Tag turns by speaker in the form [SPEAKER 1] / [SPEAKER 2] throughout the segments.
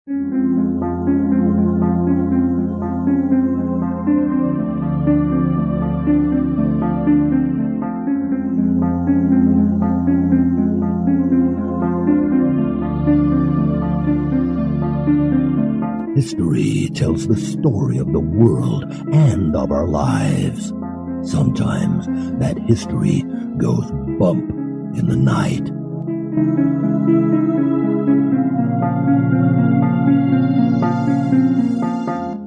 [SPEAKER 1] History tells the story of the world and of our lives. Sometimes that history goes bump in the night.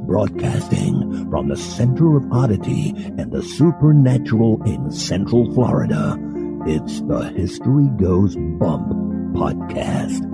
[SPEAKER 1] Broadcasting from the center of oddity and the supernatural in Central Florida, it's the History Goes Bump podcast.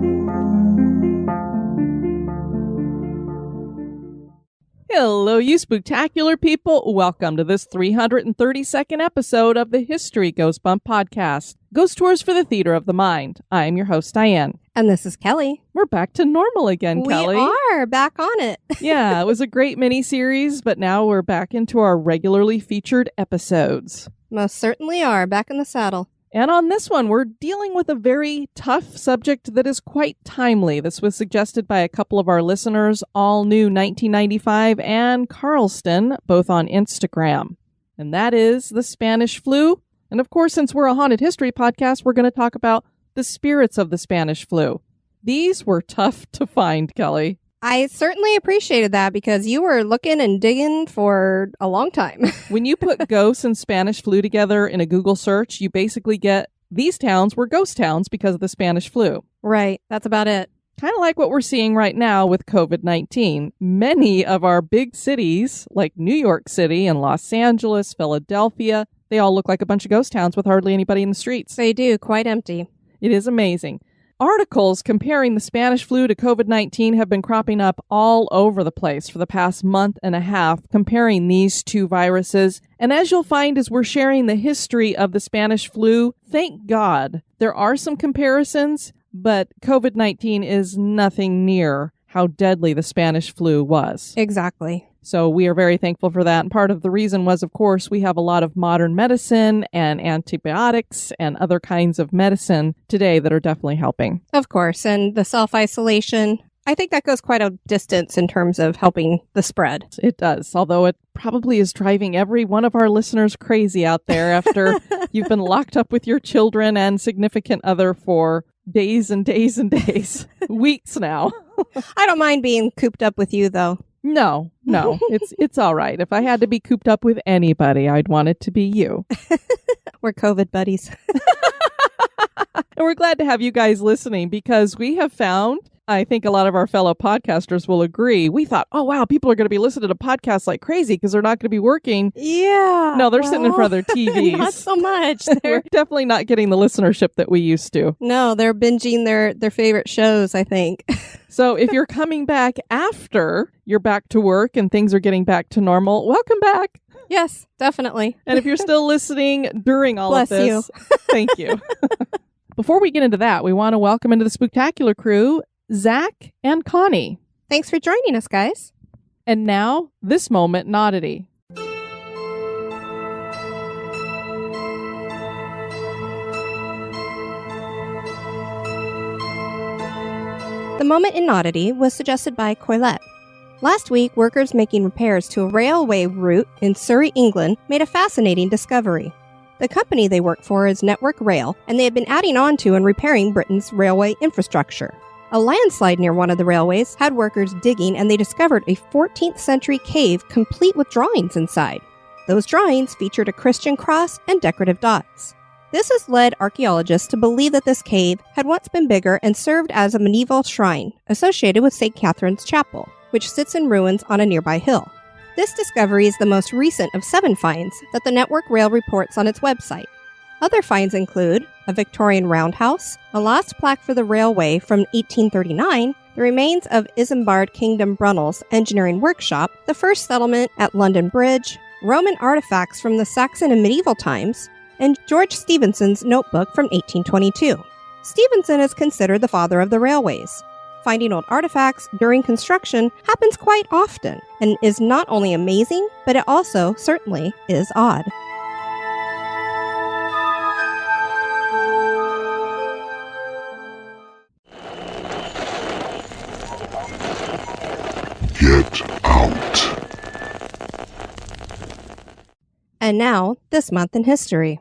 [SPEAKER 2] Hello, you spooktacular people. Welcome to this 332nd episode of the History Goes Bump podcast. Ghost Tours for the Theater of the Mind. I'm your host, Diane.
[SPEAKER 3] And this is Kelly.
[SPEAKER 2] We're back to normal again, Kelly.
[SPEAKER 3] We are back on it.
[SPEAKER 2] Yeah, it was a great mini-series, but now we're back into our regularly featured episodes.
[SPEAKER 3] Most certainly are. Back in the saddle.
[SPEAKER 2] And on this one, we're dealing with a very tough subject that is quite timely. This was suggested by a couple of our listeners, All New 1995 and Carlston, both on Instagram. And that is the Spanish flu. And of course, since we're a haunted history podcast, we're going to talk about the spirits of the Spanish flu. These were tough to find, Kelly.
[SPEAKER 3] I certainly appreciated that because you were looking and digging for a long time.
[SPEAKER 2] When you put ghosts and Spanish flu together in a Google search, you basically get these towns were ghost towns because of the Spanish flu.
[SPEAKER 3] Right. That's about it.
[SPEAKER 2] Kind of like what we're seeing right now with COVID-19. Many of our big cities, like New York City and Los Angeles, Philadelphia, they all look like a bunch of ghost towns with hardly anybody in the streets.
[SPEAKER 3] They do. Quite empty.
[SPEAKER 2] It is amazing. Articles comparing the Spanish flu to COVID-19 have been cropping up all over the place for the past month and a half, comparing these two viruses. And as you'll find as we're sharing the history of the Spanish flu, thank God there are some comparisons, but COVID-19 is nothing near how deadly the Spanish flu was.
[SPEAKER 3] Exactly.
[SPEAKER 2] So we are very thankful for that. And part of the reason was, of course, we have a lot of modern medicine and antibiotics and other kinds of medicine today that are definitely helping.
[SPEAKER 3] Of course. And the self-isolation, I think that goes quite a distance in terms of helping the spread.
[SPEAKER 2] It does, although it probably is driving every one of our listeners crazy out there after you've been locked up with your children and significant other for days and days and days, weeks now.
[SPEAKER 3] I don't mind being cooped up with you, though.
[SPEAKER 2] No, it's all right. If I had to be cooped up with anybody, I'd want it to be you.
[SPEAKER 3] We're COVID buddies.
[SPEAKER 2] And we're glad to have you guys listening because we have found, I think a lot of our fellow podcasters will agree, we thought, oh, wow, people are going to be listening to podcasts like crazy because they're not going to be working.
[SPEAKER 3] Yeah.
[SPEAKER 2] No, they're sitting in front of their TVs.
[SPEAKER 3] Not so much.
[SPEAKER 2] We're definitely not getting the listenership that we used to.
[SPEAKER 3] No, they're binging their favorite shows, I think.
[SPEAKER 2] So if you're coming back after you're back to work and things are getting back to normal, welcome back.
[SPEAKER 3] Yes, definitely.
[SPEAKER 2] And if you're still listening during all
[SPEAKER 3] Bless
[SPEAKER 2] of this,
[SPEAKER 3] you.
[SPEAKER 2] Thank you. Before we get into that, we want to welcome into the Spooktacular crew, Zach and Connie.
[SPEAKER 3] Thanks for joining us, guys.
[SPEAKER 2] And now, this moment in Oddity.
[SPEAKER 3] The moment in Oddity was suggested by Coilette. Last week, workers making repairs to a railway route in Surrey, England, made a fascinating discovery. The company they work for is Network Rail, and they had been adding on to and repairing Britain's railway infrastructure. A landslide near one of the railways had workers digging, and they discovered a 14th century cave complete with drawings inside. Those drawings featured a Christian cross and decorative dots. This has led archaeologists to believe that this cave had once been bigger and served as a medieval shrine associated with St. Catherine's Chapel, which sits in ruins on a nearby hill. This discovery is the most recent of 7 finds that the Network Rail reports on its website. Other finds include a Victorian roundhouse, a lost plaque for the railway from 1839, the remains of Isambard Kingdom Brunel's engineering workshop, the first settlement at London Bridge, Roman artifacts from the Saxon and medieval times, and George Stephenson's notebook from 1822. Stephenson is considered the father of the railways. Finding old artifacts during construction happens quite often and is not only amazing, but it also certainly is odd.
[SPEAKER 4] Get out.
[SPEAKER 3] And now, this month in history.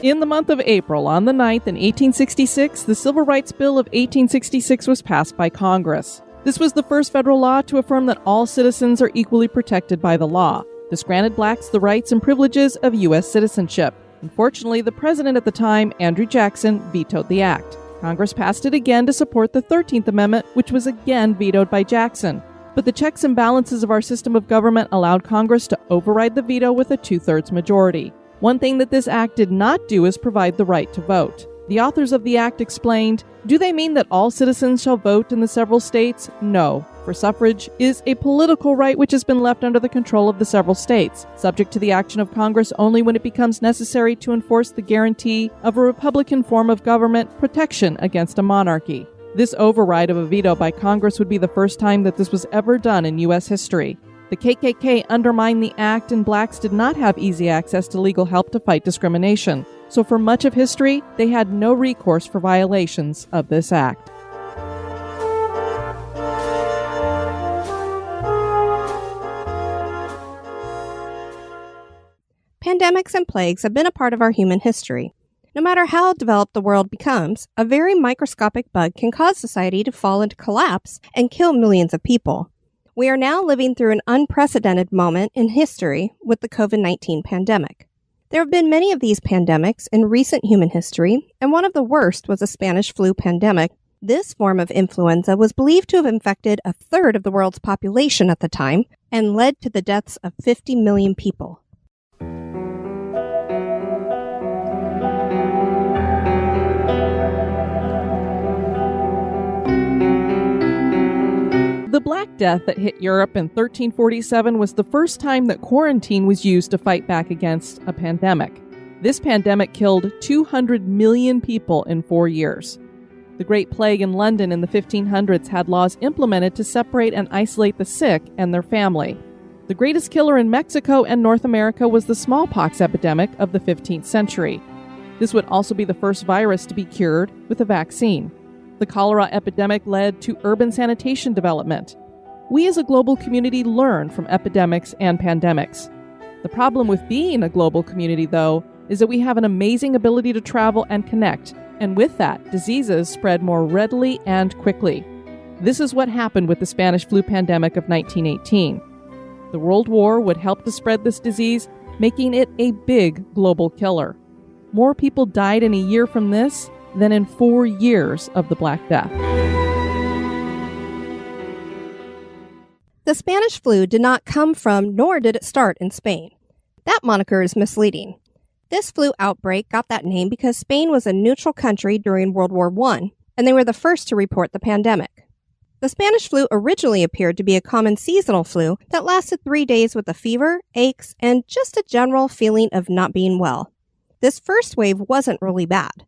[SPEAKER 2] In the month of April, on the 9th in 1866, the Civil Rights Bill of 1866 was passed by Congress. This was the first federal law to affirm that all citizens are equally protected by the law. This granted blacks the rights and privileges of U.S. citizenship. Unfortunately, the president at the time, Andrew Jackson, vetoed the act. Congress passed it again to support the 13th Amendment, which was again vetoed by Jackson. But the checks and balances of our system of government allowed Congress to override the veto with a 2/3 majority. One thing that this act did not do is provide the right to vote. The authors of the act explained, "Do they mean that all citizens shall vote in the several states? No, for suffrage is a political right which has been left under the control of the several states, subject to the action of Congress only when it becomes necessary to enforce the guarantee of a republican form of government protection against a monarchy." This override of a veto by Congress would be the first time that this was ever done in U.S. history. The KKK undermined the act, and blacks did not have easy access to legal help to fight discrimination. So for much of history, they had no recourse for violations of this act.
[SPEAKER 3] Pandemics and plagues have been a part of our human history. No matter how developed the world becomes, a very microscopic bug can cause society to fall into collapse and kill millions of people. We are now living through an unprecedented moment in history with the COVID-19 pandemic. There have been many of these pandemics in recent human history, and one of the worst was the Spanish flu pandemic. This form of influenza was believed to have infected a third of the world's population at the time and led to the deaths of 50 million people.
[SPEAKER 2] The Black Death that hit Europe in 1347 was the first time that quarantine was used to fight back against a pandemic. This pandemic killed 200 million people in 4 years. The Great Plague in London in the 1500s had laws implemented to separate and isolate the sick and their family. The greatest killer in Mexico and North America was the smallpox epidemic of the 15th century. This would also be the first virus to be cured with a vaccine. The cholera epidemic led to urban sanitation development. We as a global community learn from epidemics and pandemics. The problem with being a global community, though, is that we have an amazing ability to travel and connect, and with that, diseases spread more readily and quickly. This is what happened with the Spanish flu pandemic of 1918. The World War would help to spread this disease, making it a big global killer. More people died in a year from this than in 4 years of the Black Death.
[SPEAKER 3] The Spanish flu did not come from, nor did it start in Spain. That moniker is misleading. This flu outbreak got that name because Spain was a neutral country during World War I, and they were the first to report the pandemic. The Spanish flu originally appeared to be a common seasonal flu that lasted 3 days with a fever, aches, and just a general feeling of not being well. This first wave wasn't really bad.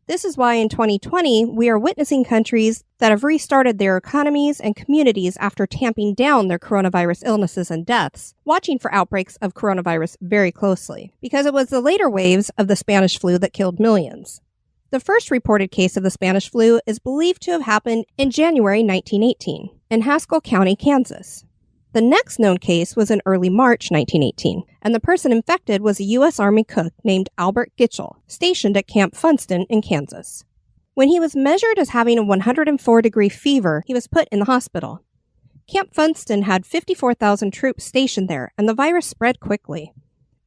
[SPEAKER 3] This is why in 2020, we are witnessing countries that have restarted their economies and communities after tamping down their coronavirus illnesses and deaths, watching for outbreaks of coronavirus very closely, because it was the later waves of the Spanish flu that killed millions. The first reported case of the Spanish flu is believed to have happened in January 1918 in Haskell County, Kansas. The next known case was in early March 1918, and the person infected was a U.S. Army cook named Albert Gitchell, stationed at Camp Funston in Kansas. When he was measured as having a 104-degree fever, he was put in the hospital. Camp Funston had 54,000 troops stationed there, and the virus spread quickly.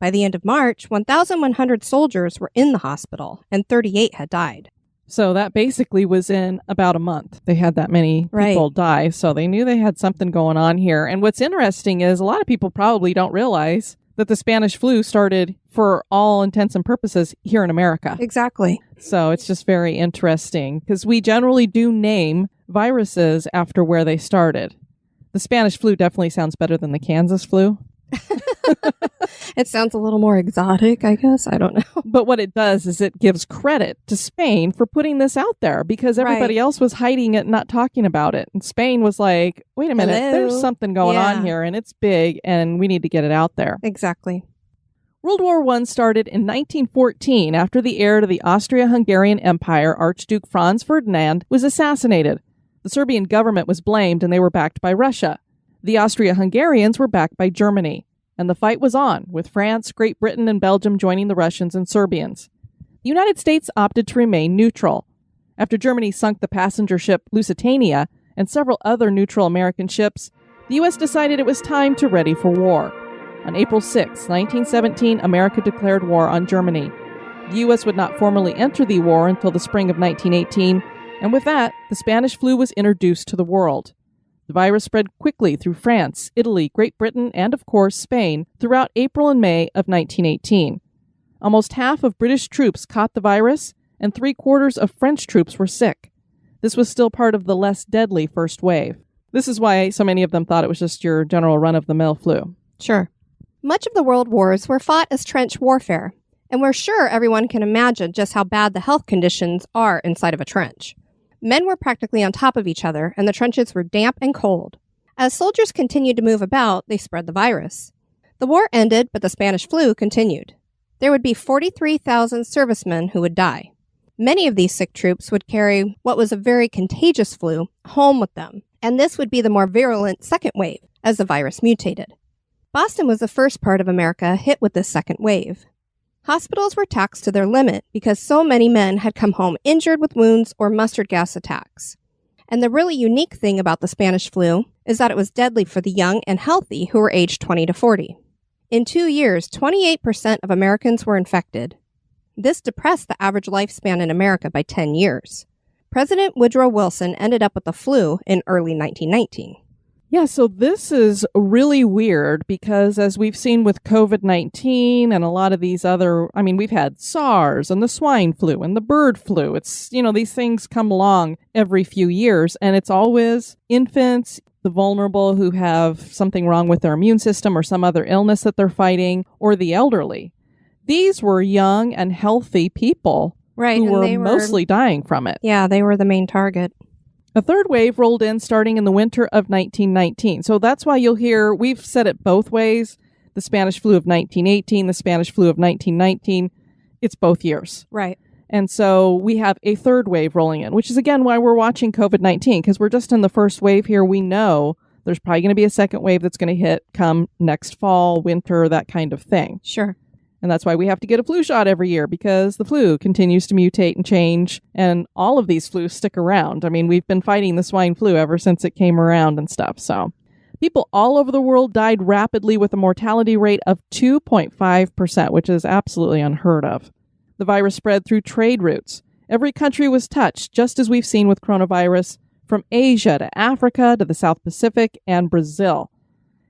[SPEAKER 3] By the end of March, 1,100 soldiers were in the hospital, and 38 had died.
[SPEAKER 2] So that basically was in about a month. They had that many people die, so they knew they had something going on here. And what's interesting is a lot of people probably don't realize that the Spanish flu started, for all intents and purposes, here in America.
[SPEAKER 3] Exactly.
[SPEAKER 2] So it's just very interesting, because we generally do name viruses after where they started. The Spanish flu definitely sounds better than the Kansas flu.
[SPEAKER 3] It sounds a little more exotic, I guess. I don't know.
[SPEAKER 2] But what it does is it gives credit to Spain for putting this out there because everybody else was hiding it and not talking about it. And Spain was like, wait a minute, there's something going on here and it's big and we need to get it out there.
[SPEAKER 3] Exactly.
[SPEAKER 2] World War I started in 1914 after the heir to the Austria-Hungarian Empire, Archduke Franz Ferdinand, was assassinated. The Serbian government was blamed and they were backed by Russia. The Austria-Hungarians were backed by Germany. And the fight was on, with France, Great Britain, and Belgium joining the Russians and Serbians. The United States opted to remain neutral. After Germany sunk the passenger ship Lusitania and several other neutral American ships, the U.S. decided it was time to ready for war. On April 6, 1917, America declared war on Germany. The U.S. would not formally enter the war until the spring of 1918, and with that, the Spanish flu was introduced to the world. The virus spread quickly through France, Italy, Great Britain, and, of course, Spain throughout April and May of 1918. Almost half of British troops caught the virus, and 3/4 of French troops were sick. This was still part of the less deadly first wave. This is why so many of them thought it was just your general run-of-the-mill flu.
[SPEAKER 3] Sure. Much of the world wars were fought as trench warfare, and we're sure everyone can imagine just how bad the health conditions are inside of a trench. Men were practically on top of each other, and the trenches were damp and cold. As soldiers continued to move about, they spread the virus. The war ended, but the Spanish flu continued. There would be 43,000 servicemen who would die. Many of these sick troops would carry what was a very contagious flu home with them, and this would be the more virulent second wave as the virus mutated. Boston was the first part of America hit with this second wave. Hospitals were taxed to their limit because so many men had come home injured with wounds or mustard gas attacks. And the really unique thing about the Spanish flu is that it was deadly for the young and healthy who were aged 20 to 40. In 2 years, 28% of Americans were infected. This depressed the average lifespan in America by 10 years. President Woodrow Wilson ended up with the flu in early 1919.
[SPEAKER 2] Yeah, so this is really weird because as we've seen with COVID-19 and a lot of these other, we've had SARS and the swine flu and the bird flu. It's, these things come along every few years and it's always infants, the vulnerable who have something wrong with their immune system or some other illness that they're fighting, or the elderly. These were young and healthy people who were mostly dying from it.
[SPEAKER 3] Yeah, they were the main target.
[SPEAKER 2] A third wave rolled in starting in the winter of 1919. So that's why you'll hear, we've said it both ways, the Spanish flu of 1918, the Spanish flu of 1919. It's both years.
[SPEAKER 3] Right.
[SPEAKER 2] And so we have a third wave rolling in, which is, again, why we're watching COVID-19, because we're just in the first wave here. We know there's probably going to be a second wave that's going to hit come next fall, winter, that kind of thing.
[SPEAKER 3] Sure.
[SPEAKER 2] And that's why we have to get a flu shot every year, because the flu continues to mutate and change, and all of these flus stick around. We've been fighting the swine flu ever since it came around and stuff. So people all over the world died rapidly with a mortality rate of 2.5%, which is absolutely unheard of. The virus spread through trade routes. Every country was touched, just as we've seen with coronavirus, from Asia to Africa to the South Pacific and Brazil.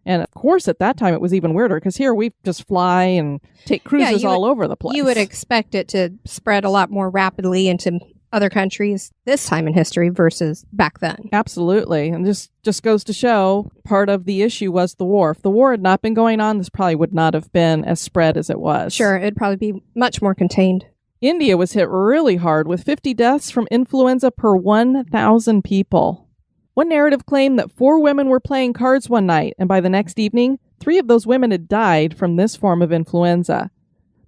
[SPEAKER 2] And of course, at that time, it was even weirder because here we just fly and take cruises all over the place.
[SPEAKER 3] You would expect it to spread a lot more rapidly into other countries this time in history versus back then.
[SPEAKER 2] Absolutely. And this just goes to show part of the issue was the war. If the war had not been going on, this probably would not have been as spread as it was.
[SPEAKER 3] Sure, it'd probably be much more contained.
[SPEAKER 2] India was hit really hard with 50 deaths from influenza per 1,000 people. One narrative claimed that 4 women were playing cards one night, and by the next evening, 3 of those women had died from this form of influenza.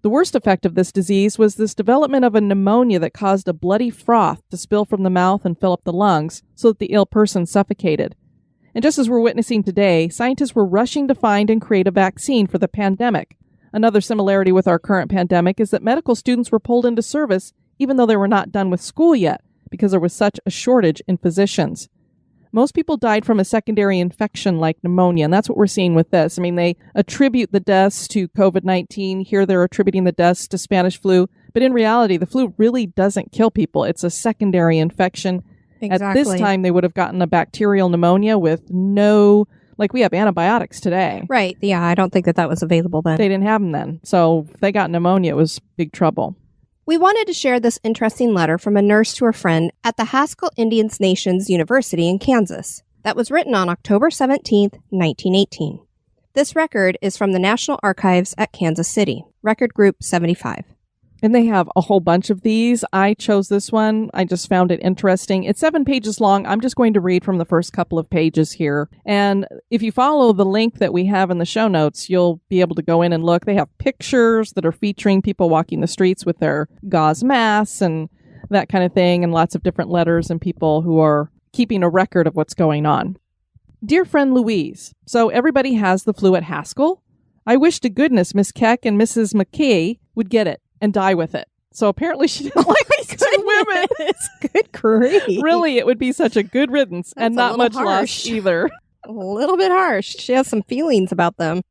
[SPEAKER 2] The worst effect of this disease was this development of a pneumonia that caused a bloody froth to spill from the mouth and fill up the lungs so that the ill person suffocated. And just as we're witnessing today, scientists were rushing to find and create a vaccine for the pandemic. Another similarity with our current pandemic is that medical students were pulled into service even though they were not done with school yet because there was such a shortage in physicians. Most people died from a secondary infection like pneumonia, and that's what we're seeing with this. They attribute the deaths to COVID-19. Here they're attributing the deaths to Spanish flu. But in reality, the flu really doesn't kill people. It's a secondary infection.
[SPEAKER 3] Exactly.
[SPEAKER 2] At this time, they would have gotten a bacterial pneumonia with no, like we have antibiotics today.
[SPEAKER 3] Right. Yeah, I don't think that was available then.
[SPEAKER 2] They didn't have them then. So if they got pneumonia, it was big trouble.
[SPEAKER 3] We wanted to share this interesting letter from a nurse to a friend at the Haskell Indian Nations University in Kansas that was written on October 17th, 1918. This record is from the National Archives at Kansas City, Record Group 75.
[SPEAKER 2] And they have a whole bunch of these. I chose this one. I just found it interesting. It's 7 pages long. I'm just going to read from the first couple of pages here. And if you follow the link that we have in the show notes, you'll be able to go in and look. They have pictures that are featuring people walking the streets with their gauze masks and that kind of thing, and lots of different letters and people who are keeping a record of what's going on. Dear friend Louise, so everybody has the flu at Haskell. I wish to goodness Miss Keck and Mrs. McKay would get it and die with it. So apparently she didn't like these two women.
[SPEAKER 3] It's good grief.
[SPEAKER 2] Really, it would be such a good riddance.
[SPEAKER 3] That's
[SPEAKER 2] and not much
[SPEAKER 3] harsh.
[SPEAKER 2] loss either.
[SPEAKER 3] A little bit harsh. She has some feelings about them.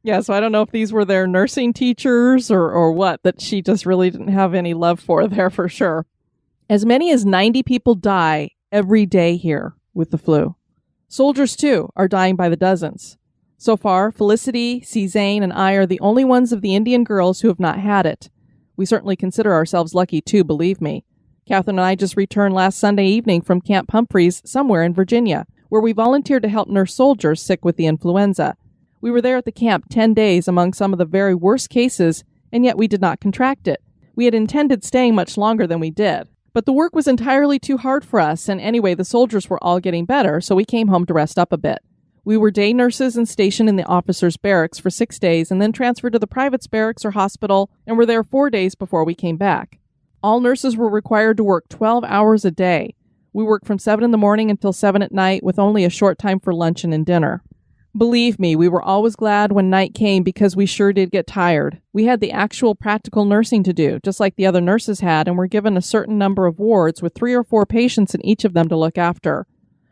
[SPEAKER 2] Yeah, so I don't know if these were their nursing teachers or what, that she just really didn't have any love for there for sure. As many as 90 people die every day here with the flu. Soldiers, too, are dying by the dozens. So far, Felicity, C. Zane, and I are the only ones of the Indian girls who have not had it. We certainly consider ourselves lucky, too, believe me. Catherine and I just returned last Sunday evening from Camp Humphreys somewhere in Virginia, where we volunteered to help nurse soldiers sick with the influenza. We were there at the camp 10 days among some of the very worst cases, and yet we did not contract it. We had intended staying much longer than we did. But the work was entirely too hard for us, and anyway, the soldiers were all getting better, so we came home to rest up a bit. We were day nurses and stationed in the officers' barracks for 6 days and then transferred to the private's barracks or hospital and were there 4 days before we came back. All nurses were required to work 12 hours a day. We worked from 7 in the morning until 7 at night with only a short time for luncheon and dinner. Believe me, we were always glad when night came because we sure did get tired. We had the actual practical nursing to do, just like the other nurses had, and were given a certain number of wards with 3 or 4 patients in each of them to look after.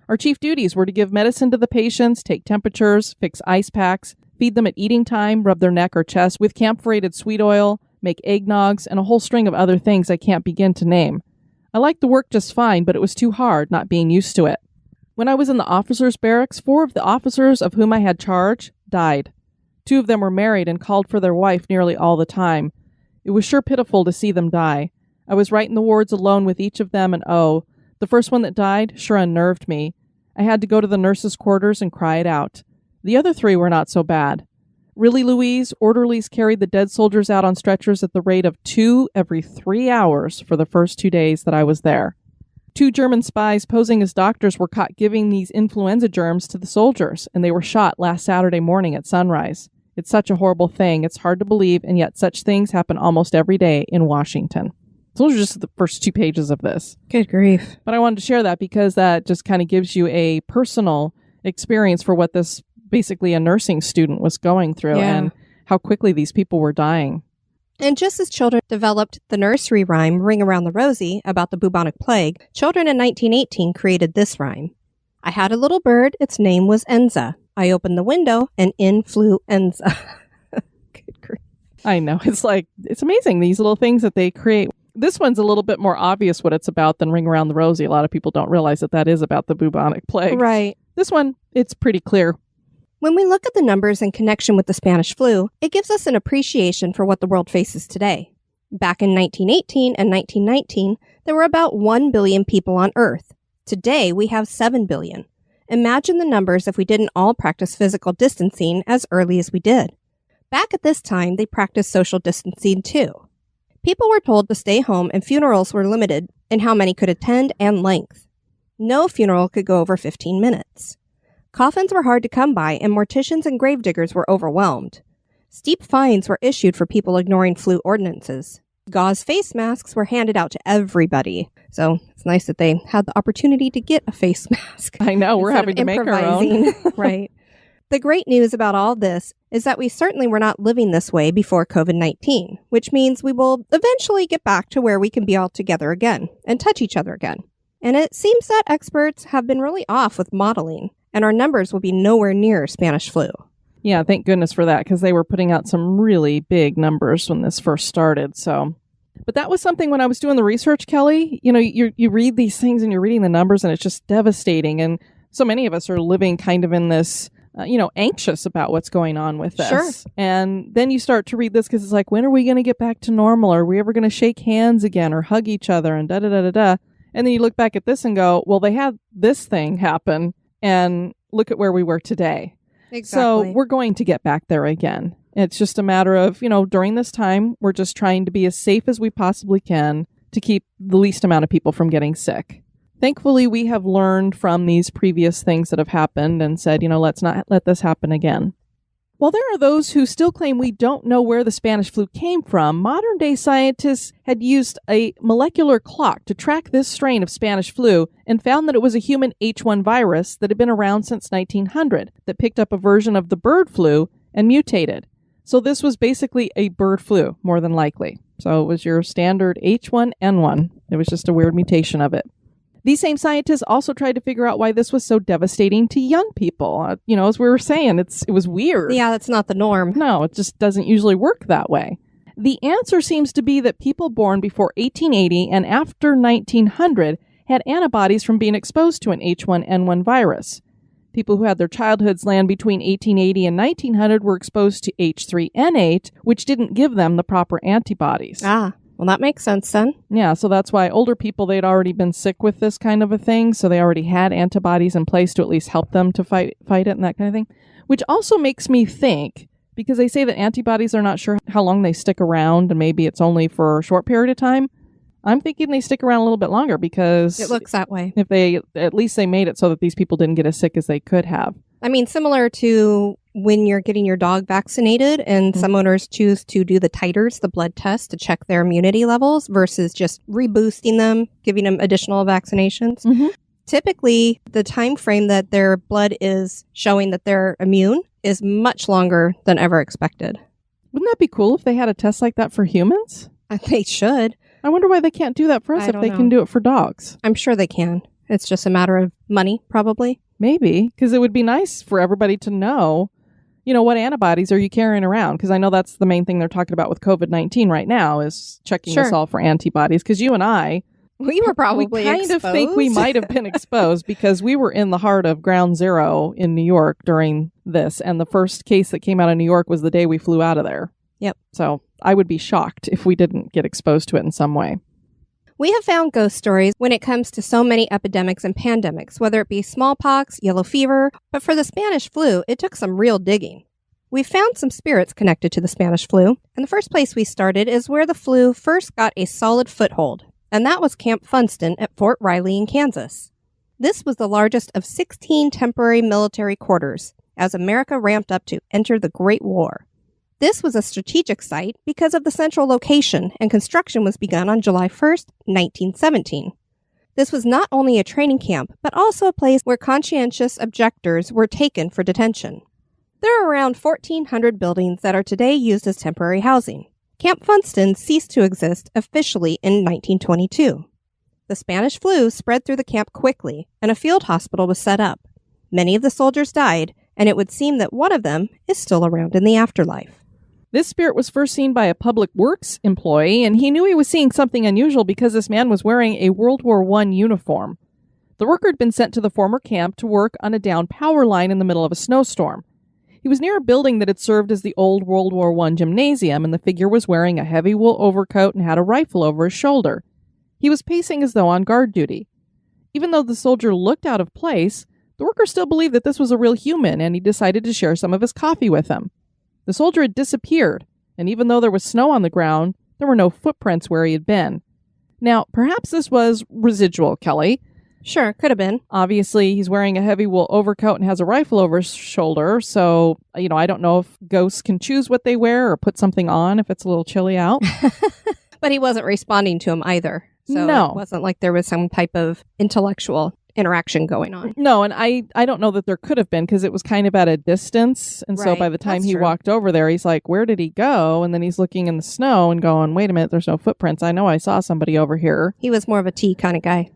[SPEAKER 2] Our chief duties were to give medicine to the patients, take temperatures, fix ice packs, feed them at eating time, rub their neck or chest with camphorated sweet oil, make eggnogs, and a whole string of other things I can't begin to name. I liked the work just fine, but it was too hard, not being used to it. When I was in the officers' barracks, 4 of the officers of whom I had charge died. 2 of them were married and called for their wife nearly all the time. It was sure pitiful to see them die. I was right in the wards alone with each of them, and oh, the first one that died sure unnerved me. I had to go to the nurses' quarters and cry it out. The other 3 were not so bad. Really, Louise, orderlies carried the dead soldiers out on stretchers at the rate of 2 every 3 hours for the first 2 days that I was there. 2 German spies posing as doctors were caught giving these influenza germs to the soldiers, and they were shot last Saturday morning at sunrise. It's such a horrible thing. It's hard to believe, and yet such things happen almost every day in Washington. So those are just the first 2 pages of this.
[SPEAKER 3] Good grief.
[SPEAKER 2] But I wanted to share that because that just kind of gives you a personal experience for what this basically a nursing student was going through and how quickly these people were dying.
[SPEAKER 3] And just as children developed the nursery rhyme Ring Around the Rosie about the bubonic plague, children in 1918 created this rhyme. I had a little bird, its name was Enza. I opened the window and in flew Enza. Good grief.
[SPEAKER 2] I know. It's amazing, these little things that they create. This one's a little bit more obvious what it's about than Ring Around the Rosie. A lot of people don't realize that is about the bubonic plague.
[SPEAKER 3] Right.
[SPEAKER 2] This one, it's pretty clear.
[SPEAKER 3] When we look at the numbers in connection with the Spanish flu, it gives us an appreciation for what the world faces today. Back in 1918 and 1919, there were about 1 billion people on Earth. Today, we have 7 billion. Imagine the numbers if we didn't all practice physical distancing as early as we did. Back at this time, they practiced social distancing too. People were told to stay home and funerals were limited in how many could attend and length. No funeral could go over 15 minutes. Coffins were hard to come by and morticians and gravediggers were overwhelmed. Steep fines were issued for people ignoring flu ordinances. Gauze face masks were handed out to everybody. So it's nice that they had the opportunity to get a face mask.
[SPEAKER 2] I know, we're having to make our own.
[SPEAKER 3] Right. The great news about all this is that we certainly were not living this way before COVID-19, which means we will eventually get back to where we can be all together again and touch each other again. And it seems that experts have been really off with modeling, and our numbers will be nowhere near Spanish flu.
[SPEAKER 2] Yeah, thank goodness for that, because they were putting out some really big numbers when this first started. But that was something when I was doing the research, Kelly. You know, you read these things and you're reading the numbers, and it's just devastating. And so many of us are living kind of in this anxious about what's going on with this.
[SPEAKER 3] Sure.
[SPEAKER 2] And then you start to read this because it's like, when are we going to get back to normal? Are we ever going to shake hands again or hug each other and da-da-da-da-da? And then you look back at this and go, well, they had this thing happen and look at where we were today.
[SPEAKER 3] Exactly.
[SPEAKER 2] So we're going to get back there again. It's just a matter of, during this time, we're just trying to be as safe as we possibly can to keep the least amount of people from getting sick. Thankfully, we have learned from these previous things that have happened and said, let's not let this happen again. While there are those who still claim we don't know where the Spanish flu came from, modern-day scientists had used a molecular clock to track this strain of Spanish flu and found that it was a human H1 virus that had been around since 1900 that picked up a version of the bird flu and mutated. So this was basically a bird flu, more than likely. So it was your standard H1N1. It was just a weird mutation of it. These same scientists also tried to figure out why this was so devastating to young people. As we were saying, it was weird.
[SPEAKER 3] Yeah, that's not the norm.
[SPEAKER 2] No, it just doesn't usually work that way. The answer seems to be that people born before 1880 and after 1900 had antibodies from being exposed to an H1N1 virus. People who had their childhoods land between 1880 and 1900 were exposed to H3N8, which didn't give them the proper antibodies.
[SPEAKER 3] Ah, well, that makes sense then.
[SPEAKER 2] Yeah, so that's why older people, they'd already been sick with this kind of a thing, so they already had antibodies in place to at least help them to fight it and that kind of thing. Which also makes me think, because they say that antibodies are not sure how long they stick around, and maybe it's only for a short period of time. I'm thinking they stick around a little bit longer because
[SPEAKER 3] it looks that way.
[SPEAKER 2] If at least they made it so that these people didn't get as sick as they could have.
[SPEAKER 3] I mean, similar to when you're getting your dog vaccinated and some owners choose to do the titers, the blood test to check their immunity levels versus just reboosting them, giving them additional vaccinations.
[SPEAKER 2] Mm-hmm.
[SPEAKER 3] Typically, the time frame that their blood is showing that they're immune is much longer than ever expected.
[SPEAKER 2] Wouldn't that be cool if they had a test like that for humans?
[SPEAKER 3] They should.
[SPEAKER 2] I wonder why they can't do that for us if they can do it for dogs.
[SPEAKER 3] I'm sure they can. It's just a matter of money, probably.
[SPEAKER 2] Maybe, because it would be nice for everybody to know, what antibodies are you carrying around? Because I know that's the main thing they're talking about with COVID-19 right now is checking us all for antibodies. Because you and I,
[SPEAKER 3] we were probably
[SPEAKER 2] we kind
[SPEAKER 3] exposed.
[SPEAKER 2] of think we might have been exposed because we were in the heart of ground zero in New York during this. And the first case that came out of New York was the day we flew out of there.
[SPEAKER 3] Yep.
[SPEAKER 2] So I would be shocked if we didn't get exposed to it in some way.
[SPEAKER 3] We have found ghost stories when it comes to so many epidemics and pandemics, whether it be smallpox, yellow fever, but for the Spanish flu, it took some real digging. We found some spirits connected to the Spanish flu, and the first place we started is where the flu first got a solid foothold, and that was Camp Funston at Fort Riley in Kansas. This was the largest of 16 temporary military quarters, as America ramped up to enter the Great War. This was a strategic site because of the central location, and construction was begun on July 1st, 1917. This was not only a training camp, but also a place where conscientious objectors were taken for detention. There are around 1,400 buildings that are today used as temporary housing. Camp Funston ceased to exist officially in 1922. The Spanish flu spread through the camp quickly, and a field hospital was set up. Many of the soldiers died, and it would seem that one of them is still around in the afterlife.
[SPEAKER 2] This spirit was first seen by a public works employee, and he knew he was seeing something unusual because this man was wearing a World War I uniform. The worker had been sent to the former camp to work on a downed power line in the middle of a snowstorm. He was near a building that had served as the old World War I gymnasium, and the figure was wearing a heavy wool overcoat and had a rifle over his shoulder. He was pacing as though on guard duty. Even though the soldier looked out of place, the worker still believed that this was a real human, and he decided to share some of his coffee with him. The soldier had disappeared, and even though there was snow on the ground, there were no footprints where he had been. Now, perhaps this was residual, Kelly.
[SPEAKER 3] Sure, could have been.
[SPEAKER 2] Obviously, he's wearing a heavy wool overcoat and has a rifle over his shoulder, so, I don't know if ghosts can choose what they wear or put something on if it's a little chilly out.
[SPEAKER 3] But he wasn't responding to him either. So
[SPEAKER 2] no.
[SPEAKER 3] It wasn't like there was some type of intellectual interaction going on.
[SPEAKER 2] No, and I don't know that there could have been because it was kind of at a distance. And so
[SPEAKER 3] Right,
[SPEAKER 2] by the time
[SPEAKER 3] that's
[SPEAKER 2] he
[SPEAKER 3] true.
[SPEAKER 2] walked over there, he's like, where did he go? And then he's looking in the snow and going, wait a minute, there's no footprints. I know I saw somebody over here.
[SPEAKER 3] He was more of a tea kind of guy.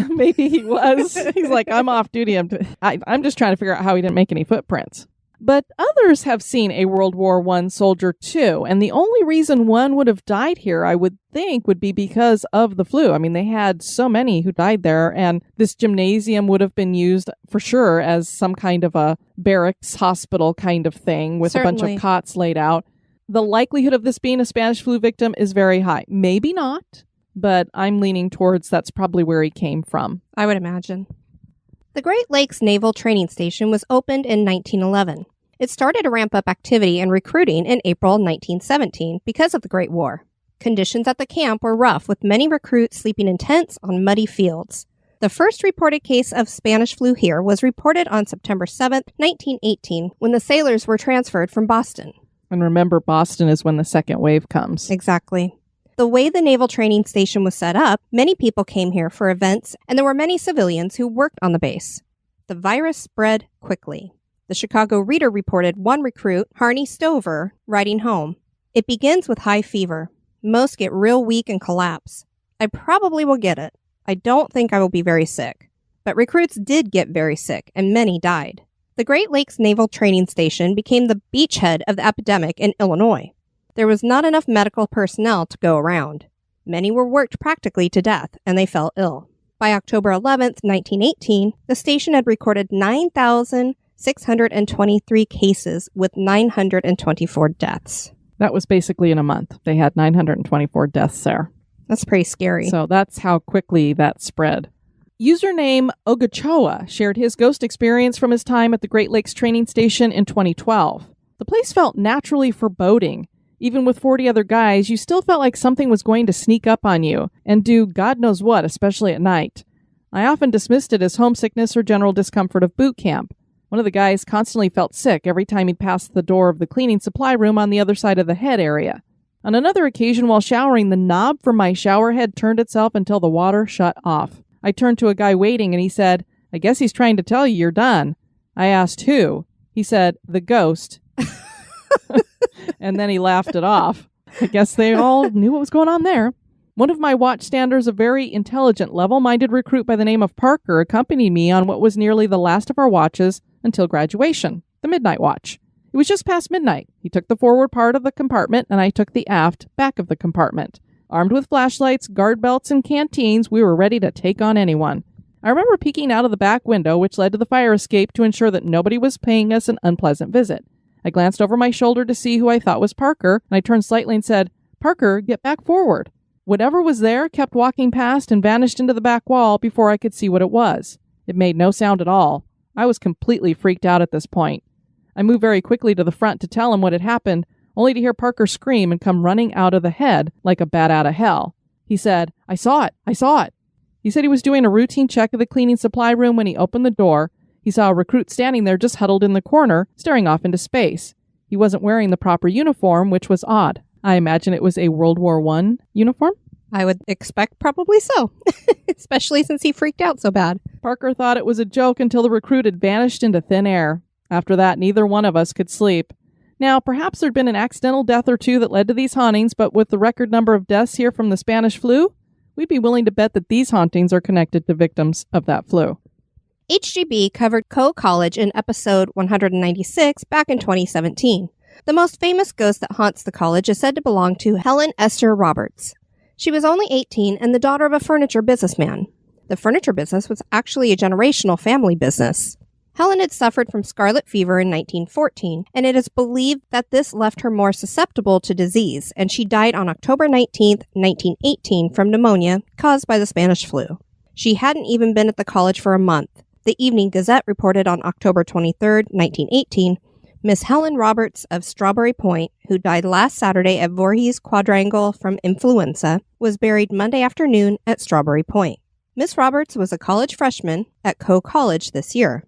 [SPEAKER 2] Maybe he was. He's like, I'm off duty. I'm just trying to figure out how he didn't make any footprints. But others have seen a World War I soldier too, and the only reason one would have died here, I would think, would be because of the flu. I mean, they had so many who died there, and this gymnasium would have been used for sure as some kind of a barracks hospital kind of thing with a bunch
[SPEAKER 3] Certainly.
[SPEAKER 2] of cots laid out. The likelihood of this being a Spanish flu victim is very high. Maybe not, but I'm leaning towards that's probably where he came from.
[SPEAKER 3] I would imagine. The Great Lakes Naval Training Station was opened in 1911. It started to ramp up activity and recruiting in April 1917 because of the Great War. Conditions at the camp were rough, with many recruits sleeping in tents on muddy fields. The first reported case of Spanish flu here was reported on September 7, 1918, when the sailors were transferred from Boston.
[SPEAKER 2] And remember, Boston is when the second wave comes.
[SPEAKER 3] Exactly. The way the Naval Training Station was set up, many people came here for events, and there were many civilians who worked on the base. The virus spread quickly. The Chicago Reader reported one recruit, Harney Stover, writing home. It begins with high fever. Most get real weak and collapse. I probably will get it. I don't think I will be very sick. But recruits did get very sick, and many died. The Great Lakes Naval Training Station became the beachhead of the epidemic in Illinois. There was not enough medical personnel to go around. Many were worked practically to death, and they fell ill. By October 11, 1918, the station had recorded 9,623 cases with 924 deaths.
[SPEAKER 2] That was basically in a month. They had 924 deaths there.
[SPEAKER 3] That's pretty scary.
[SPEAKER 2] So that's how quickly that spread. Username Ogachoa shared his ghost experience from his time at the Great Lakes Training Station in 2012. The place felt naturally foreboding. Even with 40 other guys, you still felt like something was going to sneak up on you and do God knows what, especially at night. I often dismissed it as homesickness or general discomfort of boot camp. One of the guys constantly felt sick every time he'd pass the door of the cleaning supply room on the other side of the head area. On another occasion while showering, the knob for my shower head turned itself until the water shut off. I turned to a guy waiting and he said, "I guess he's trying to tell you you're done." I asked who. He said, "The ghost." And then he laughed it off. I guess they all knew what was going on there. One of my watchstanders, a very intelligent, level-minded recruit by the name of Parker, accompanied me on what was nearly the last of our watches until graduation, the midnight watch. It was just past midnight. He took the forward part of the compartment, and I took the aft back of the compartment. Armed with flashlights, guard belts, and canteens, we were ready to take on anyone. I remember peeking out of the back window, which led to the fire escape, to ensure that nobody was paying us an unpleasant visit. I glanced over my shoulder to see who I thought was Parker, and I turned slightly and said, "Parker, get back forward." Whatever was there kept walking past and vanished into the back wall before I could see what it was. It made no sound at all. I was completely freaked out at this point. I moved very quickly to the front to tell him what had happened, only to hear Parker scream and come running out of the head like a bat out of hell. He said, I saw it. He said he was doing a routine check of the cleaning supply room when he opened the door. He saw a recruit standing there just huddled in the corner, staring off into space. He wasn't wearing the proper uniform, which was odd. I imagine it was a World War I uniform?
[SPEAKER 3] I would expect probably so, especially since he freaked out so bad.
[SPEAKER 2] Parker thought it was a joke until the recruit had vanished into thin air. After that, neither one of us could sleep. Now, perhaps there'd been an accidental death or two that led to these hauntings, but with the record number of deaths here from the Spanish flu, we'd be willing to bet that these hauntings are connected to victims of that flu.
[SPEAKER 3] HGB covered Schuylkill College in episode 196 back in 2017. The most famous ghost that haunts the college is said to belong to Helen Esther Roberts. She was only 18 and the daughter of a furniture businessman. The furniture business was actually a generational family business. Helen had suffered from scarlet fever in 1914, and it is believed that this left her more susceptible to disease, and she died on October 19, 1918 from pneumonia caused by the Spanish flu. She hadn't even been at the college for a month. The Evening Gazette reported on October 23, 1918, Miss Helen Roberts of Strawberry Point, who died last Saturday at Voorhees Quadrangle from influenza, was buried Monday afternoon at Strawberry Point. Miss Roberts was a college freshman at Schuylkill College this year.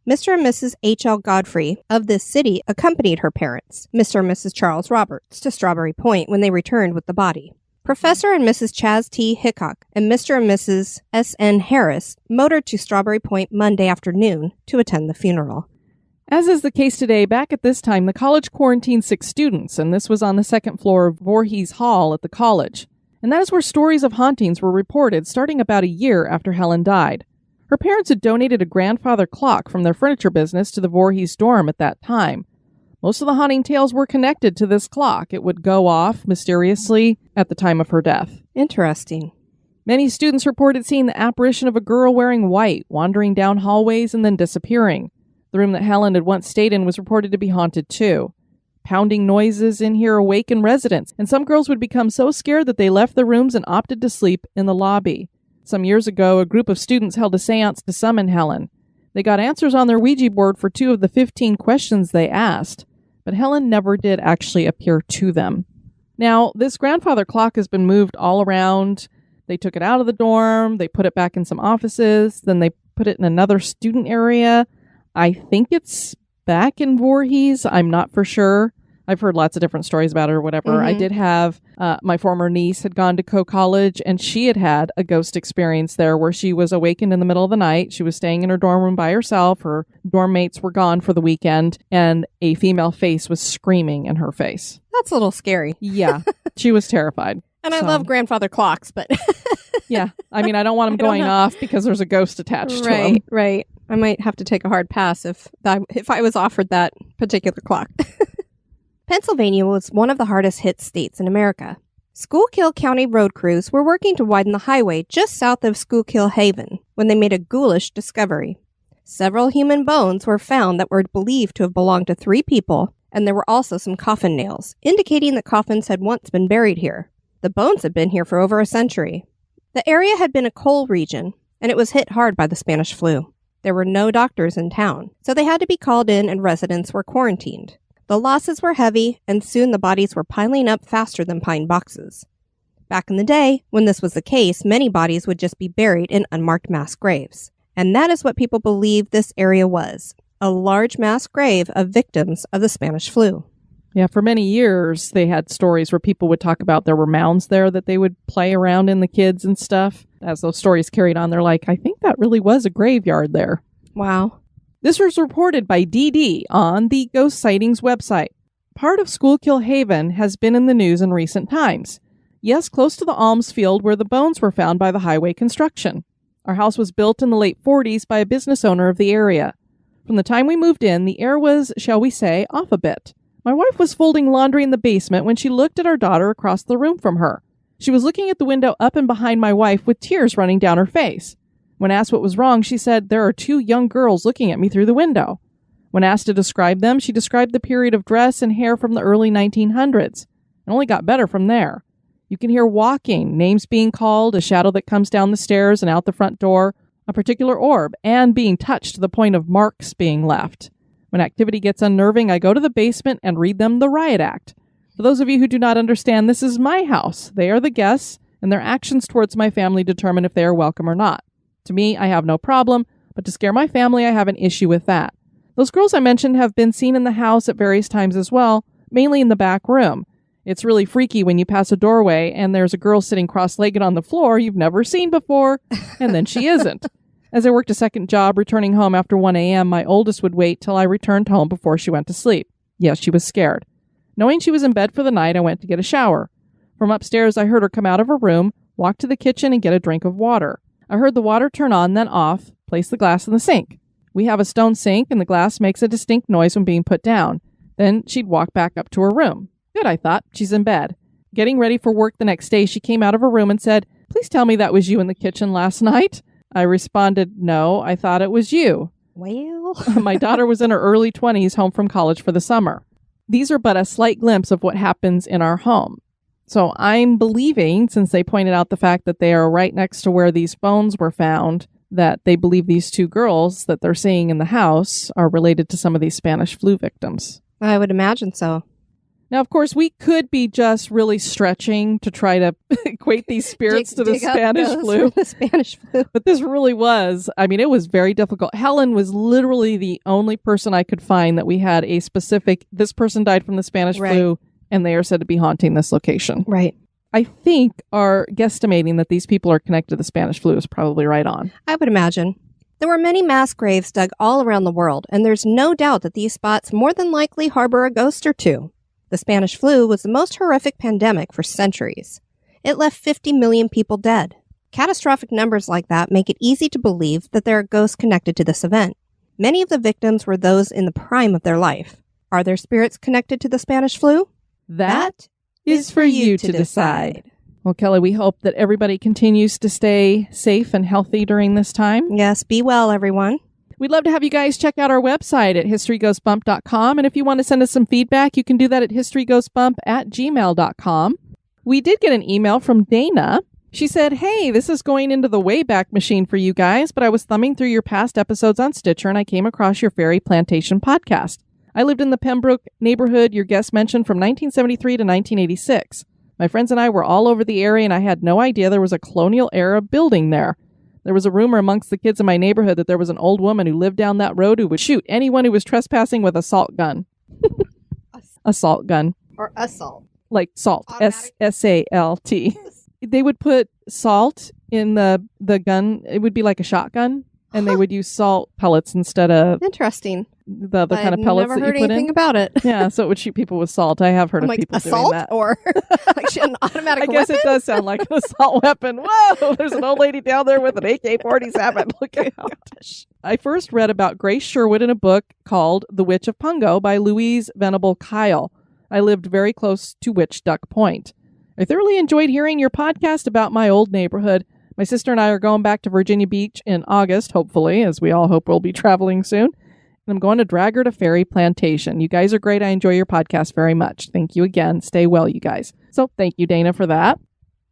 [SPEAKER 3] Mr. and Mrs. H.L. Godfrey of this city accompanied her parents, Mr. and Mrs. Charles Roberts, to Strawberry Point when they returned with the body. Professor and Mrs. Chaz T. Hickok and Mr. and Mrs. S.N. Harris motored to Strawberry Point Monday afternoon to attend the funeral.
[SPEAKER 2] As is the case today, back at this time, the college quarantined 6 students, and this was on the second floor of Voorhees Hall at the college. And that is where stories of hauntings were reported starting about a year after Helen died. Her parents had donated a grandfather clock from their furniture business to the Voorhees dorm at that time. Most of the haunting tales were connected to this clock. It would go off mysteriously at the time of her death.
[SPEAKER 3] Interesting.
[SPEAKER 2] Many students reported seeing the apparition of a girl wearing white, wandering down hallways and then disappearing. The room that Helen had once stayed in was reported to be haunted too. Pounding noises in here awakened residents, and some girls would become so scared that they left the rooms and opted to sleep in the lobby. Some years ago, a group of students held a seance to summon Helen. They got answers on their Ouija board for 2 of the 15 questions they asked, but Helen never did actually appear to them. Now, this grandfather clock has been moved all around. They took it out of the dorm, they put it back in some offices, then they put it in another student area. I think it's back in Voorhees. I'm not for sure. I've heard lots of different stories about it or whatever.
[SPEAKER 3] Mm-hmm.
[SPEAKER 2] I did have, my former niece had gone to College, and she had a ghost experience there where she was awakened in the middle of the night. She was staying in her dorm room by herself. Her dorm mates were gone for the weekend, and a female face was screaming in her face.
[SPEAKER 3] That's a little scary.
[SPEAKER 2] Yeah, she was terrified.
[SPEAKER 3] And I love grandfather clocks, but...
[SPEAKER 2] Yeah, I mean, I don't want them going off because there's a ghost attached to them.
[SPEAKER 3] Right. I might have to take a hard pass if I was offered that particular clock. Pennsylvania was one of the hardest hit states in America. Schuylkill County road crews were working to widen the highway just south of Schuylkill Haven when they made a ghoulish discovery. Several human bones were found that were believed to have belonged to 3 people, and there were also some coffin nails, indicating that coffins had once been buried here. The bones had been here for over a century. The area had been a coal region, and it was hit hard by the Spanish flu. There were no doctors in town, so they had to be called in and residents were quarantined. The losses were heavy, and soon the bodies were piling up faster than pine boxes. Back in the day, when this was the case, many bodies would just be buried in unmarked mass graves. And that is what people believed this area was, a large mass grave of victims of the Spanish flu.
[SPEAKER 2] Yeah, for many years, they had stories where people would talk about there were mounds there that they would play around in the kids and stuff. As those stories carried on, they're like, I think that really was a graveyard there.
[SPEAKER 3] Wow.
[SPEAKER 2] This was reported by DD on the Ghost Sightings website. Part of Schuylkill Haven has been in the news in recent times. Yes, close to the alms field where the bones were found by the highway construction. Our house was built in the late 40s by a business owner of the area. From the time we moved in, the air was, shall we say, off a bit. My wife was folding laundry in the basement when she looked at our daughter across the room from her. She was looking at the window up and behind my wife with tears running down her face. When asked what was wrong, she said, "There are 2 young girls looking at me through the window." When asked to describe them, she described the period of dress and hair from the early 1900s. It only got better from there. You can hear walking, names being called, a shadow that comes down the stairs and out the front door, a particular orb, and being touched to the point of marks being left. When activity gets unnerving, I go to the basement and read them the riot act. For those of you who do not understand, this is my house. They are the guests, and their actions towards my family determine if they are welcome or not. To me, I have no problem, but to scare my family, I have an issue with that. Those girls I mentioned have been seen in the house at various times as well, mainly in the back room. It's really freaky when you pass a doorway and there's a girl sitting cross-legged on the floor you've never seen before, and then she isn't. As I worked a second job returning home after 1 a.m., my oldest would wait till I returned home before she went to sleep. Yes, she was scared. Knowing she was in bed for the night, I went to get a shower. From upstairs, I heard her come out of her room, walk to the kitchen, and get a drink of water. I heard the water turn on, then off, place the glass in the sink. We have a stone sink, and the glass makes a distinct noise when being put down. Then she'd walk back up to her room. Good, I thought. She's in bed. Getting ready for work the next day, she came out of her room and said, "Please tell me that was you in the kitchen last night." I responded, "No, I thought it was you."
[SPEAKER 3] Well...
[SPEAKER 2] My daughter was in her early 20s, home from college for the summer. These are but a slight glimpse of what happens in our home. So I'm believing, since they pointed out the fact that they are right next to where these bones were found, that they believe these 2 girls that they're seeing in the house are related to some of these Spanish flu victims.
[SPEAKER 3] I would imagine so.
[SPEAKER 2] Now, of course, we could be just really stretching to try to equate these spirits to the Spanish flu.
[SPEAKER 3] The Spanish flu.
[SPEAKER 2] But this really was, I mean, it was very difficult. Helen was literally the only person I could find that we had a specific, this person died from the Spanish flu, and they are said to be haunting this location.
[SPEAKER 3] Right.
[SPEAKER 2] I think our guesstimating that these people are connected to the Spanish flu is probably right on.
[SPEAKER 3] I would imagine. There were many mass graves dug all around the world, and there's no doubt that these spots more than likely harbor a ghost or 2. The Spanish flu was the most horrific pandemic for centuries. It left 50 million people dead. Catastrophic numbers like that make it easy to believe that there are ghosts connected to this event. Many of the victims were those in the prime of their life. Are their spirits connected to the Spanish flu?
[SPEAKER 2] That is for you to decide. Well, Kelly, we hope that everybody continues to stay safe and healthy during this time.
[SPEAKER 3] Yes, be well, everyone.
[SPEAKER 2] We'd love to have you guys check out our website at historyghostbump.com. And if you want to send us some feedback, you can do that at historyghostbump@gmail.com. We did get an email from Dana. She said, hey, this is going into the Wayback Machine for you guys, but I was thumbing through your past episodes on Stitcher and I came across your Fairy Plantation podcast. I lived in the Pembroke neighborhood your guest mentioned from 1973 to 1986. My friends and I were all over the area and I had no idea there was a colonial era building there. There was a rumor amongst the kids in my neighborhood that there was an old woman who lived down that road who would shoot anyone who was trespassing with a salt gun. A salt gun.
[SPEAKER 3] Or assault.
[SPEAKER 2] Like salt.
[SPEAKER 3] Automatic.
[SPEAKER 2] S-A-L-T. They would put salt in the gun. It would be like a shotgun, and they would use salt pellets instead of
[SPEAKER 3] Interesting.
[SPEAKER 2] the other kind of pellets that you
[SPEAKER 3] I've never heard
[SPEAKER 2] put
[SPEAKER 3] anything
[SPEAKER 2] in.
[SPEAKER 3] about it.
[SPEAKER 2] Yeah, so it would shoot people with salt. I have heard
[SPEAKER 3] I'm
[SPEAKER 2] of
[SPEAKER 3] like,
[SPEAKER 2] people
[SPEAKER 3] assault
[SPEAKER 2] doing that.
[SPEAKER 3] or like an automatic
[SPEAKER 2] I guess
[SPEAKER 3] weapon?
[SPEAKER 2] it does sound like an assault weapon. Whoa, there's an old lady down there with an AK-47. Look out. I first read about Grace Sherwood in a book called The Witch of Pungo by Louise Venable Kyle. I lived very close to Witch Duck Point. I thoroughly enjoyed hearing your podcast about my old neighborhood. My sister and I are going back to Virginia Beach in August, hopefully, as we all hope we'll be traveling soon. And I'm going to drag her to Fairy Plantation. You guys are great. I enjoy your podcast very much. Thank you again. Stay well, you guys. So thank you, Dana, for that.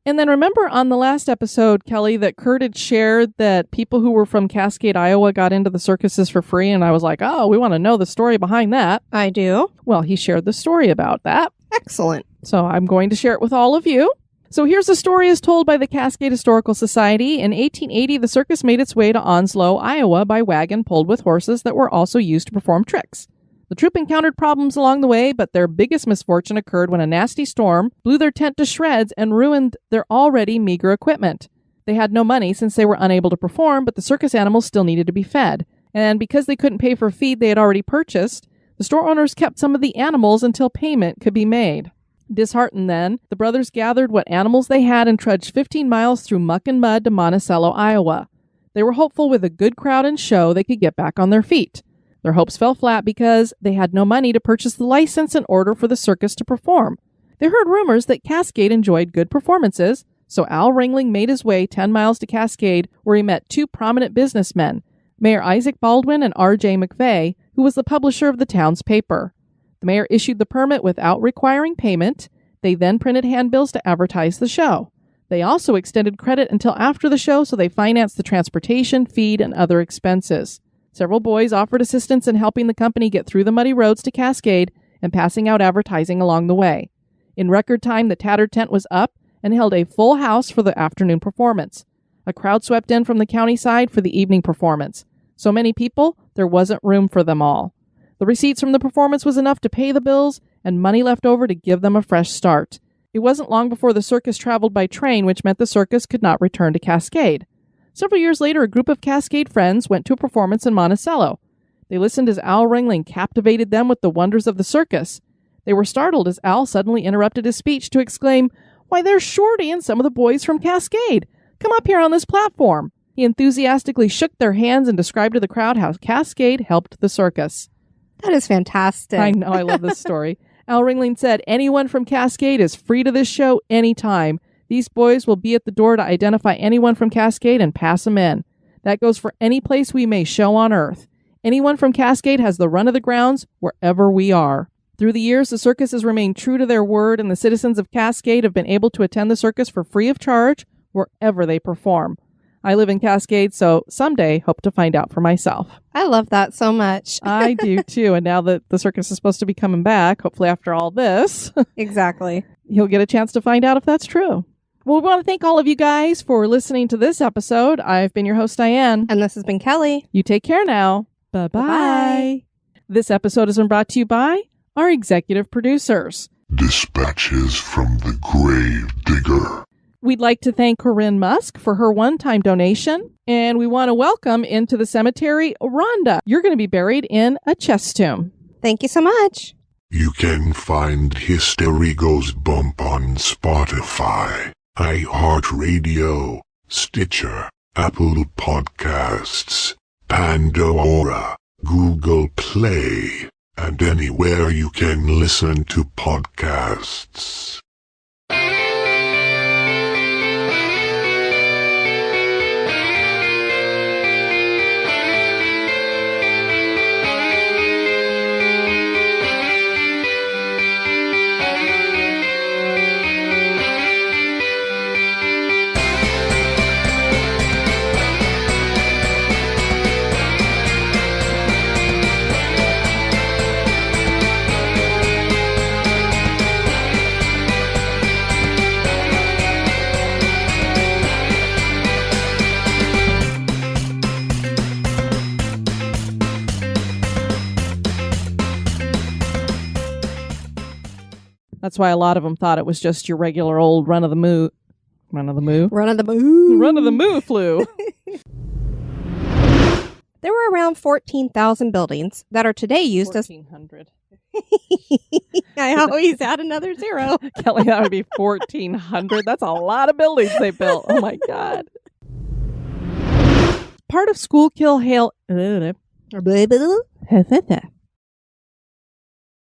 [SPEAKER 2] And then remember on the last episode, Kelly, that Kurt had shared that people who were from Cascade, Iowa got into the circuses for free. And I was like, oh, we want to know the story behind that.
[SPEAKER 3] I do.
[SPEAKER 2] Well, he shared the story about that.
[SPEAKER 3] Excellent.
[SPEAKER 2] So I'm going to share it with all of you. So here's the story as told by the Cascade Historical Society. In 1880, the circus made its way to Onslow, Iowa by wagon pulled with horses that were also used to perform tricks. The troupe encountered problems along the way, but their biggest misfortune occurred when a nasty storm blew their tent to shreds and ruined their already meager equipment. They had no money since they were unable to perform, but the circus animals still needed to be fed. And because they couldn't pay for feed they had already purchased, the store owners kept some of the animals until payment could be made. Disheartened then, the brothers gathered what animals they had and trudged 15 miles through muck and mud to Monticello, Iowa. They were hopeful with a good crowd and show they could get back on their feet. Their hopes fell flat because they had no money to purchase the license in order for the circus to perform. They heard rumors that Cascade enjoyed good performances, so Al Ringling made his way 10 miles to Cascade, where he met two prominent businessmen, Mayor Isaac Baldwin and R.J. McVeigh, who was the publisher of the town's paper. The mayor issued the permit without requiring payment. They then printed handbills to advertise the show. They also extended credit until after the show, so they financed the transportation, feed, and other expenses. Several boys offered assistance in helping the company get through the muddy roads to Cascade and passing out advertising along the way. In record time, the tattered tent was up and held a full house for the afternoon performance. A crowd swept in from the county side for the evening performance. So many people, there wasn't room for them all. The receipts from the performance was enough to pay the bills and money left over to give them a fresh start. It wasn't long before the circus traveled by train, which meant the circus could not return to Cascade. Several years later, a group of Cascade friends went to a performance in Monticello. They listened as Al Ringling captivated them with the wonders of the circus. They were startled as Al suddenly interrupted his speech to exclaim, "Why, there's Shorty and some of the boys from Cascade. Come up here on this platform." He enthusiastically shook their hands and described to the crowd how Cascade helped the circus.
[SPEAKER 3] That is fantastic.
[SPEAKER 2] I know, I love this story. Al Ringling said, anyone from Cascade is free to this show anytime. These boys will be at the door to identify anyone from Cascade and pass them in. That goes for any place we may show on Earth. Anyone from Cascade has the run of the grounds wherever we are. Through the years, the circus has remained true to their word, and the citizens of Cascade have been able to attend the circus for free of charge wherever they perform. I live in Cascade, so someday hope to find out for myself.
[SPEAKER 3] I love that so much.
[SPEAKER 2] I do too. And now that the circus is supposed to be coming back, hopefully after all this,
[SPEAKER 3] Exactly.
[SPEAKER 2] you'll get a chance to find out if that's true. Well, we want to thank all of you guys for listening to this episode. I've been your host, Diane.
[SPEAKER 3] And this has been Kelly.
[SPEAKER 2] You take care now. Bye-bye.
[SPEAKER 3] Bye-bye.
[SPEAKER 2] This episode has been brought to you by our executive producers.
[SPEAKER 4] Dispatches from the Grave Digger.
[SPEAKER 2] We'd like to thank Corinne Musk for her one-time donation, and we want to welcome into the cemetery Rhonda. You're going to be buried in a chest tomb.
[SPEAKER 3] Thank you so much.
[SPEAKER 4] You can find History Goes Bump on Spotify, iHeartRadio, Stitcher, Apple Podcasts, Pandora, Google Play, and anywhere you can listen to podcasts.
[SPEAKER 2] That's why a lot of them thought it was just your regular old run of the moo flu.
[SPEAKER 3] There were around 14,000 buildings that are today used
[SPEAKER 2] 1,400.
[SPEAKER 3] I always add another zero.
[SPEAKER 2] Kelly, that would be 1,400. That's a lot of buildings they built. Oh, my God. Part of Schuylkill Haven.